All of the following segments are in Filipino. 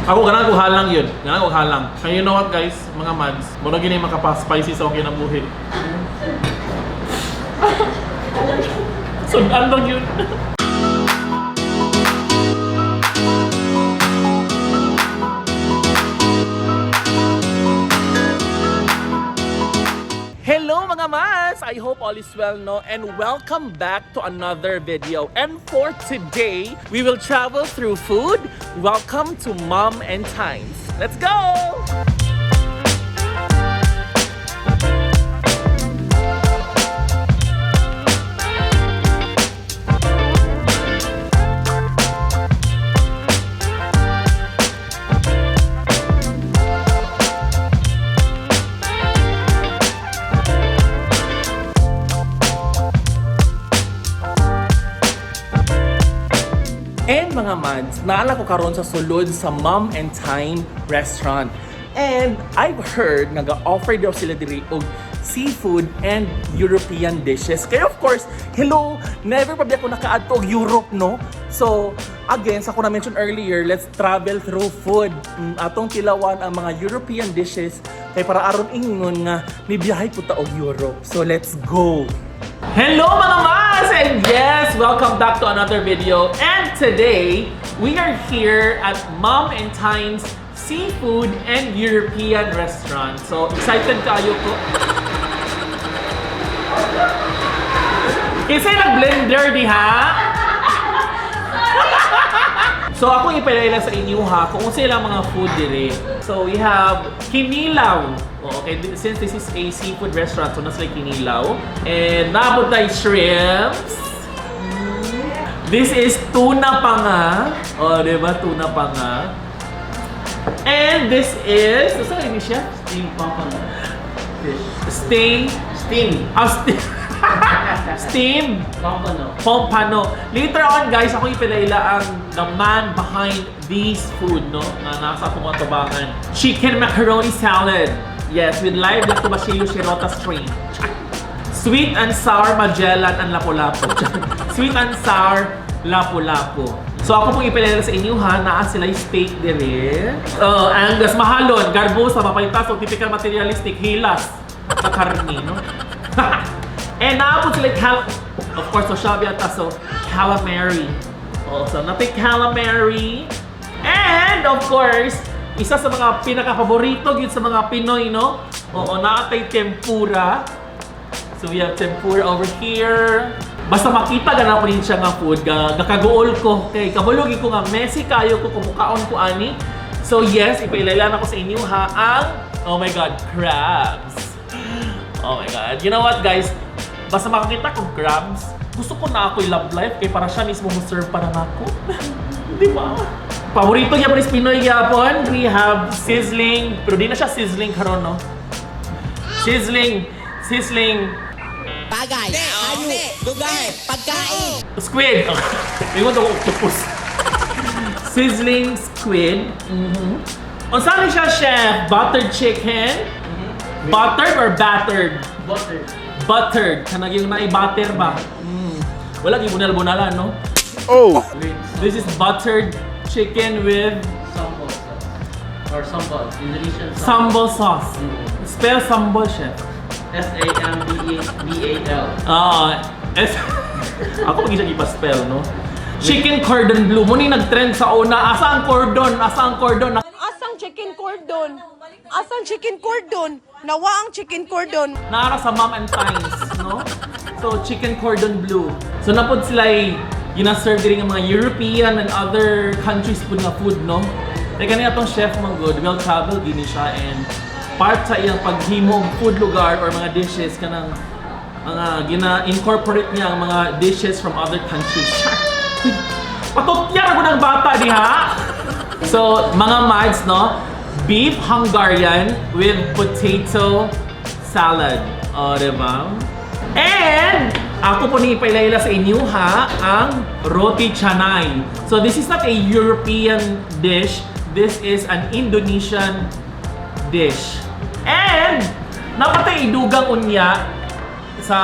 Ako ganang ko halang yun. Ganang ko halang. And you know what guys, mga mads, muna gini makapa-spicy sa akong kinabuhi. Sundan lang yun. Hello mga mas! I hope all is well, no? And welcome back to another video. And for today, we will travel through food. Welcome to Mom and Tyne'S. Let's go! And mga mads, naala ko karon sa sulod sa Mom and Tyne restaurant. And I've heard nag-offer daw sila diri og seafood and European dishes. Kaya of course, hello, never pa ako nakaadto og Europe, no? So, again, sa ko na-mention earlier, let's travel through food. Atong tilawan ang mga European dishes kay para aron ingon nga may biyahe po ta og Europe. So, let's go! Hello mga mas! And yes, welcome back to another video. And today, we are here at Mom and Tyne's Seafood and European Restaurant. So, excited kayo ko. Kasi nag-blender di ha? So, ako ipalayla sa inyo ha kung sila mga food dire. So, we have kinilaw. Okay, since this is a seafood restaurant, so nasa kinilaw. And naabot tayo shrimps. This is tuna pa nga. O, diba? Tuna pa nga. And this is, saan ini siya? Steam pompano. Fish. Steam. Steam pompano. Later on guys, ako ipilaila ang the man behind these food, no? Na nasa akong atubangan. Chicken macaroni salad. Yes, with live lactobacillus shirota strain. Sweet and sour Magellan and lapu-lapu. Sweet and sour lapu-lapu. So ako pong ipilaila sa inyo ha, naa sila yung steak dire. Angus mahalon, garbosa, mapayta, so typical materialistic, hilas. Sa karni, no? And now, sila of course, so siya biyata, so calamari. So natin calamari. And of course, isa sa mga pinaka-paborito yun sa mga Pinoy, no? Oo, naatay tempura. So we have tempura over here. Basta makita gana po rin siya nga food, gakagool ko. Okay, kabulogi ko nga, messy kayo ko, kumukaon ko ani. So yes, ipailalan ako sa inyo ha, ang, oh my God, crabs. Oh my God. You know what guys? Basta makakita ko crabs, gusto ko na ako love life kay para siya mismo serve para na ako. Di ba? Paborito niya po rin Pinoy yapon. We have sizzling, pero di na siya sizzling karon, no? Sizzling. Bagay, hayop, dugay, pagkain. Squid. Ingon ako octopus. Sizzling squid. On saan siya, chef? Buttered chicken? Buttered or battered? Buttered. Kanag yung nai-butter ba? Wala bunal-bunalan, no? Oh! This is buttered chicken with Sambal sauce. Or sambal. Indonesian sambal sauce. Spell sambal, chef. S-A-M-B-A-L. Ako mag-isa ipa-spell, no? Chicken cordon bleu. Muna yung nag-trend sa una. Asa ang cordon? Asang chicken cordon? Asang chicken cordon? Nawa ang chicken cordon. Nara sa Mom and Tyne's, no? So, chicken cordon bleu. So, napod sila gina-serve din ng mga European and other countries po na food, no? Kaya kanina itong chef mga good, well-traveled din siya and part sa iyang paghimong food lugar or mga dishes kanang mga gina-incorporate niya ang mga dishes from other countries. Patutyar ako ng bata diha! So, mga mads, no? Beef Hungarian with potato salad. O, diba? And, ako po ni ipailayla sa inyo ha, ang roti canai. So, this is not a European dish. This is an Indonesian dish. And, napatay idugang unya sa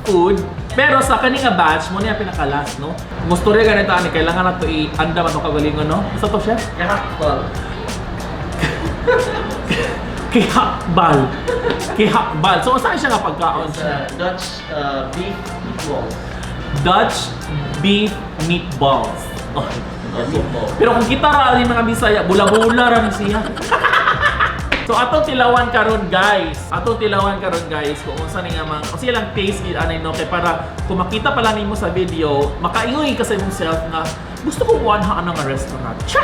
food. Pero sa kaninga batch mo niya pinaka-last, no? Gusto rin ganito ani kailangan na to i-anda man to kagalingon, no? Isa to, chef? Kahakbal. Kihakbal. Kihakbal. So saan siya nga pagkaon It's siya? Dutch beef meatballs. Dutch beef meatballs. Oh. Meatball. Pero kung kita ra mga Bisaya, bula-bula ra ni siya. So atong tilawan karon guys. Kung unsa ni nga mang o siya lang taste it anay no kay para kung makita pala nimo sa video, makaingoy ka sa imong self nga gusto ko wanha anang restaurant. Cha!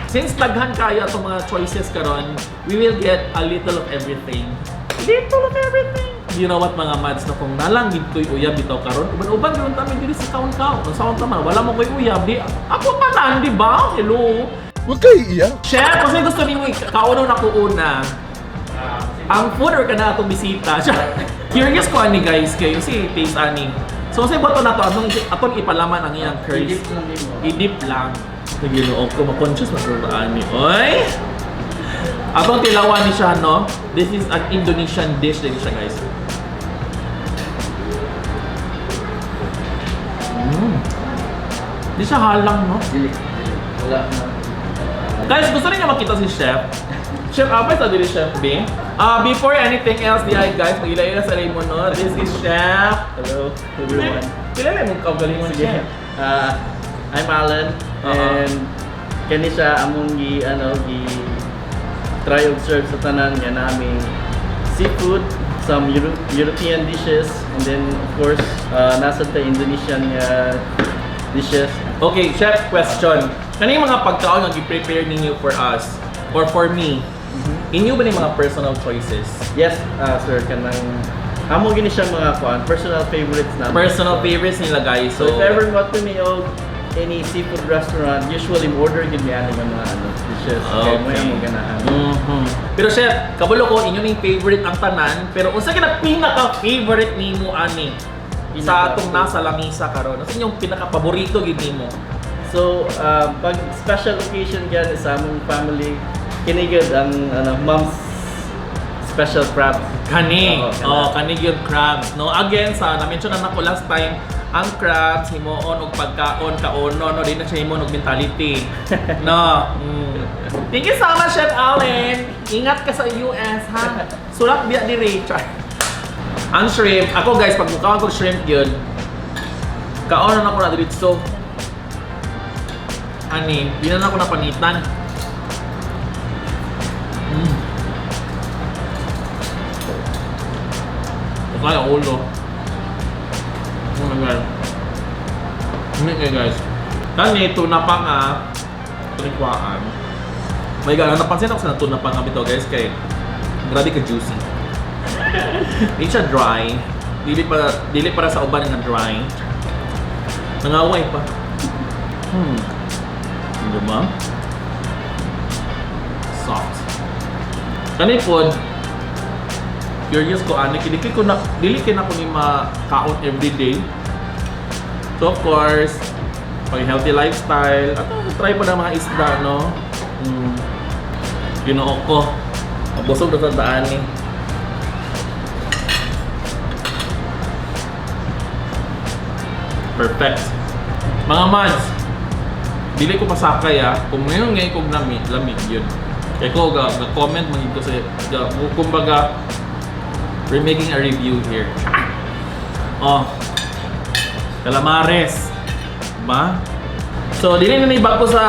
Since daghan kayo atong mga choices karon, we will get a little of everything. Little of everything. You know what mga mads no kung nalang gid koy uyab bitaw karon, uban gyud ta diri sa kaon-kaon. Kung saan ta man wala mo koy uyab di. Ako pa nan di ba? Hello. Huwag kayo iiyak. Chef, kasi gusto nimo kauno na ko una. Ang food or kana atong bisita. Curious ko ani guys kayo si taste ani. So kasi bato na to atong ipalaman ang iyang curries. Idip lang nimo. Idip lang. Naginuog ko ma-conscious magrutaan ni. Oy! Atong tilawan ni siya no. This is an Indonesian dish din siya guys. Di siya halang no. Dili. Wala na. Guys, gusto rin niya makita si Chef. Chef, apa sa dili Chef B? Before anything else, guys, mag-ila-ila sa rin mo, no? This is Chef. Hello everyone. Kilala mo kagalingon Sige. Chef. I'm Alan and kani siya among try observe sa tanan nga naming seafood, some European dishes, and then of course nasa the Indonesian dishes. Okay, Chef, question. Kano yung mga pagkaon nga gi-prepare ninyo for us or for me? Inyo ba yung mga personal choices? Yes, sir, kanang amo gini siya mga personal favorites namin. Personal favorites nila guys. So if ever mo to me any seafood restaurant, usually order gid mi ani mga dishes. Kaya mo yung ganahan. Pero Chef, kabulo ko inyo ning favorite ang tanan, pero unsa kina pinaka-favorite nimo ani? Sa atong nasa lamisa karon. Ano yung pinaka-paborito gid nimo? So, pag special occasion yan sa among family, kinigod ang mom's special crab. Kani. Oo, Kani yung crabs. No? Again, na-mention na nako last time, ang crabs, himoon og pagkaon, kaono, no? Di na siya himoon og mentality. No? Thank you so much, Chef Allen. Ingat ka sa US, ha? Sulat biya diri. Ang shrimp, ako guys, pag mukhaon ko shrimp yun, kaono na ko na diri. So, ani, di na ako napanitan. Okay, ang ulo. Oh my god. Hindi kayo guys. Kani, tuna pa nga. Tulikwaan. My god, napansin ako sa tuna pa nga bito guys kay grabe ka juicy. Hindi siya dry. Dili para sa uban nga dry. Nangaway pa. Diba? Soft. Kani food, curious ko ani dili kay na ko ni makaon everyday. So of course, pag healthy lifestyle, try pa na mga isda, no? Ginoo ko. Busog na sa daan ni. Perfect. Mga mads, dili ko pasakay kung ngayon kog lamig yun. Kaya ko ga-comment man ito sa kumbaga we're making a review here. Calamares. Diba? So, dili na ibag ko sa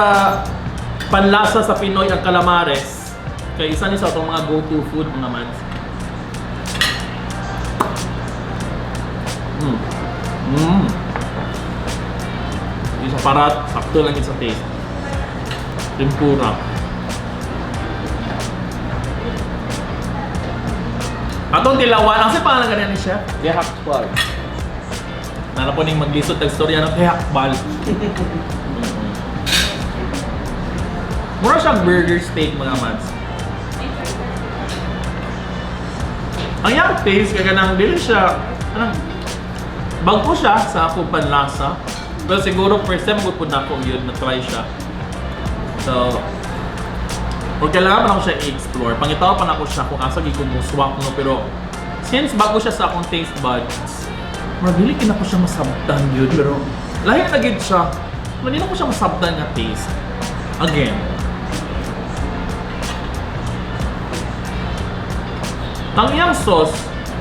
panlasa sa Pinoy ang calamares. Kaya isa ni sa itong mga go-to food mga mads. Isa parat, sakto lang sa taste. Tempura. Atong tilawan, kasi pangalan ganyan ni Chef? Kahakbal. Nara po ning maglisod tag storya ng kahakbal. Mura siyang burger steak mga mads. Ang yung taste kaya nang dili siya, bago siya sa akong panlasa. Pero siguro first time magpun na ako yun, na-try siya. So, or kailangan pa na ako siya i-explore. Pangitaw pa na ako siya kung asa ko mo swap no. Pero since bago siya sa akong taste buds, Marabili kina ko siya masabtan yun, pero lahi na gid siya. Hindi na ko siya masabtan nga taste. Again. Ang iyang sauce,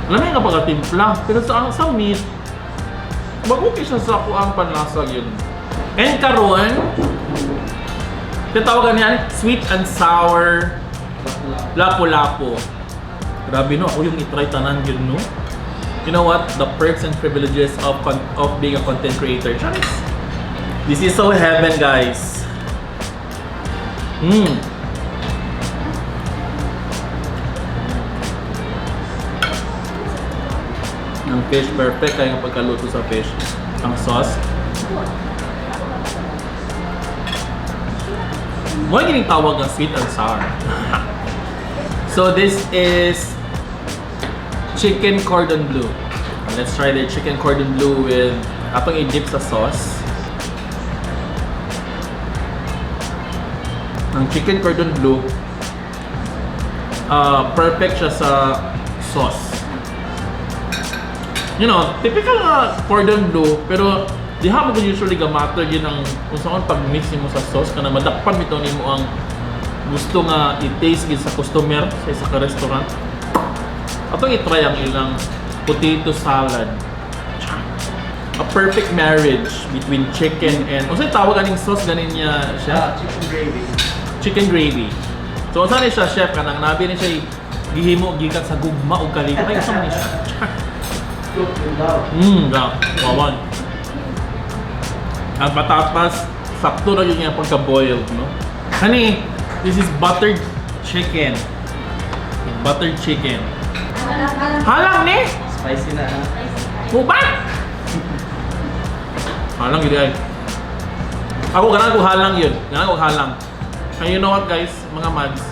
alam mo nga pagkatimpla, pero sa meat, mag-okay siya sa kuang panlasa yun. And karon, tatawagan niya, sweet and sour lapu-lapu. Grabe no, ako yung itry tanan yun no. You know what? The perks and privileges of being a content creator. Charis. This is so heaven, guys. Ang fish, perfect kaya nga pagkaluto sa fish. Ang sauce. Mo yung tawag ng sweet and sour. So this is chicken cordon bleu. Let's try the chicken cordon bleu with atong i-dip sa sauce. Ang chicken cordon bleu, perfect siya sa sauce. You know, typical nga cordon bleu, pero di ha mo usually gamatter yun ang kung saan pag-mix mo sa sauce kana madakpan bitaw nimo ang gusto nga i-taste gid sa customer sa isa ka restaurant. Atong i-try ang ilang potato salad. A perfect marriage between chicken and unsay tawag aning sauce ganin niya siya? Chicken gravy. Chicken gravy. So unsa ni siya chef kanang nabi ni siya gihimo gikan sa gugma ug kaliko ay unsa man ni siya? Wawan. Ang patatas, sakto na yun yung pagka-boiled, no? Honey, this is buttered chicken. Buttered chicken. Halang ni! Spicy na ha. Bubat! Halang yun ay. Ako ganang ko halang yun. Ganang ko halang. And you know what guys, mga mads?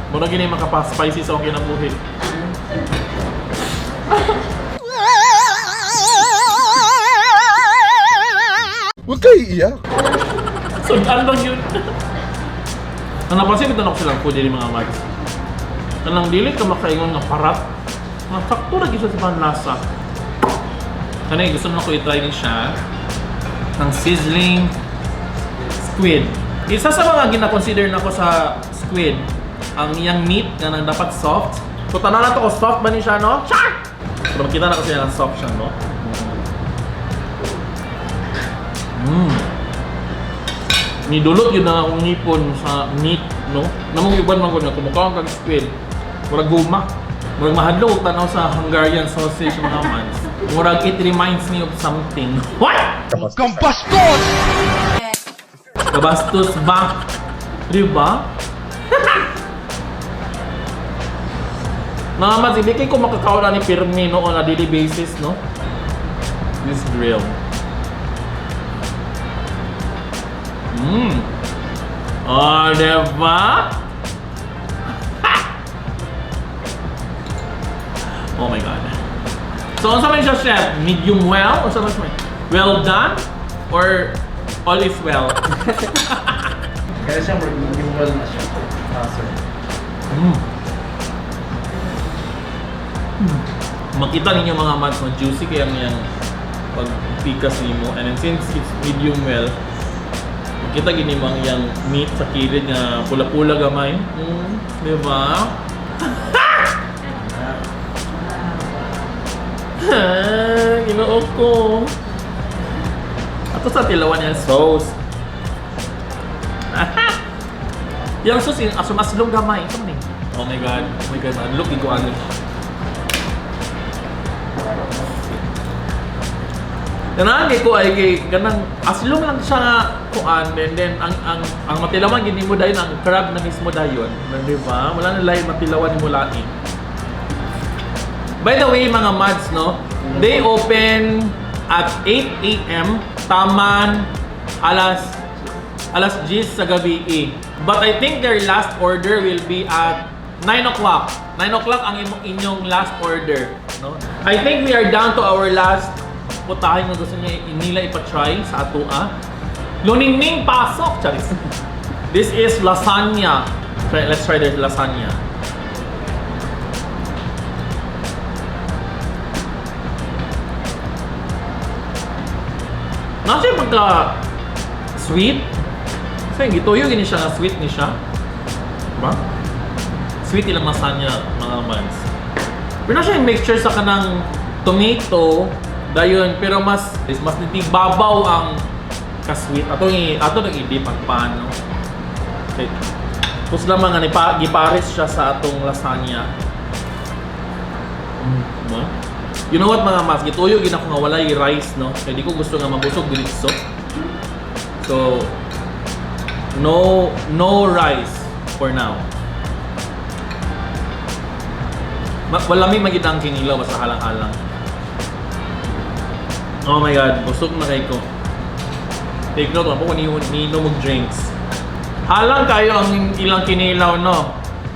Muna gini makapa-spicy sa akong kinabuhi. Huwag kayo iiyak. Sundan lang yun. Ang napansin ko silang food din mga mads. Kanang dili ka makaingon nga parat. Nga sakto na gisa sa panlasa. Kanay gusto na ko i-try din siya ng sizzling squid. Isa sa mga gina-consider na ko sa squid, ang iyang meat nga nang dapat soft. So tanan na to ko soft ba ni siya no? Char! So makita na kasi na soft siya no? Nidulot yun na akong ngipon sa meat, no? Namang iban man ko na kumukha kang squid. Murag guma. Murag mahadlok tanaw sa Hungarian sausage mga mans. Murag it reminds me of something. What? Kampastos! Kabastos ba? Diba? Mga mans, hindi kayo makakaon na ni Pirmi no on a daily basis, no? This grill. Oh, diba? Oh my God. So, ano sabi siya, chef? Medium well? O sabi siya? Well done? Or all is well? Kaya siya medium well na siya. Sir. Makita ninyo mga mans, juicy kaya yung pag-pikas nimo. And then since it's medium well, kita gini mang yang meat sa kilid nga pula-pula gamay. Di ba? Ginoo ko. Ato sa tilawan yung sauce. Yung sauce yung asum-aslong gamay. Ito man eh. Oh my God. Oh my God. Look, iko ano. Ganaan ko ay kay ganang aslong lang siya nga kuan then ang matilawan gini mo dayon ang crab na mismo dayon, di ba? Wala na lain matilawan ni mo lain. By the way mga mads no, they open at 8 AM taman alas 10 sa gabi But I think their last order will be at 9 o'clock. 9 o'clock ang inyong last order, no? I think we are down to our last putahin na gusto nila ipa-try sa atua. Luningning pasok, charis. This is lasagna. Let's try the lasagna. Nasa yung pagka sweet. So yung gituyo gini siya nga sweet ni siya. Diba? Sweet ilang lasagna mga mads. Pero na siya yung mixture sa kanang tomato dayon pero mas nitibabaw ang ka-sweet. Ato nang i-dip ang pan, no? Okay. Tapos lamang nga gipares siya sa atong lasagna. Diba? You know what mga mas, gituyo gina ko nga walay rice, no? Kaya di ko gusto nga mabusog diretso. So no rice for now. Wala may magitang kinilaw basta halang-halang. Oh my god, busog na kay ko. Take note, ako ni mag drinks. Halang kayo ang ilang kinilaw, no?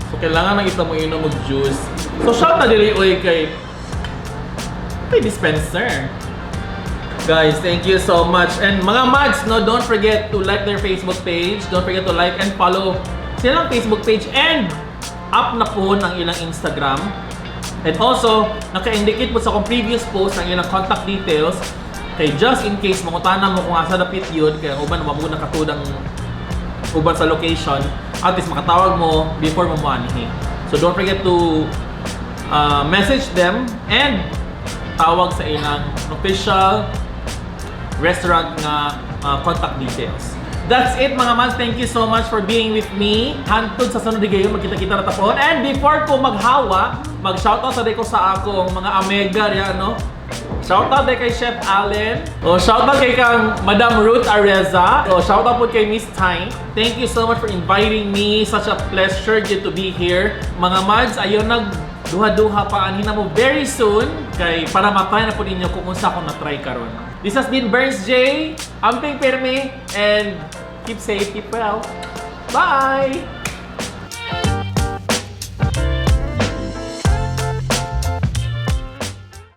So kailangan na ito mo inom mag juice. So shout na dili oy kay dispenser. Guys, thank you so much. And mga mads, no, don't forget to like their Facebook page. Don't forget to like and follow silang Facebook page. And up na po ng ilang Instagram. And also, naka-indicate po sa akong previous post ng ilang contact details. Kay just in case, mangutana mo kung asa dapit yun, kaya uban mabuna katudang uban sa location, at least makatawag mo before mo muanihi. So don't forget to message them and tawag sa ilang official restaurant nga contact details. That's it mga mads. Thank you so much for being with me. Hantod sa sunod gayon magkita-kita na tapon. And before ko maghawa, mag-shoutout sa ko sa akong mga amega riyan, no? Shoutout din kay Chef Allen. O shoutout kay kang Madam Ruth Areza. O shoutout po kay Miss Tyne. Thank you so much for inviting me. Such a pleasure to be here. Mga mads, ayon duha-duha pa anhin na mo very soon kay para matry na po ninyo kung unsa akong na-try karon. This has been Burns J. Amping Pirmi and keep safe, keep well. Bye!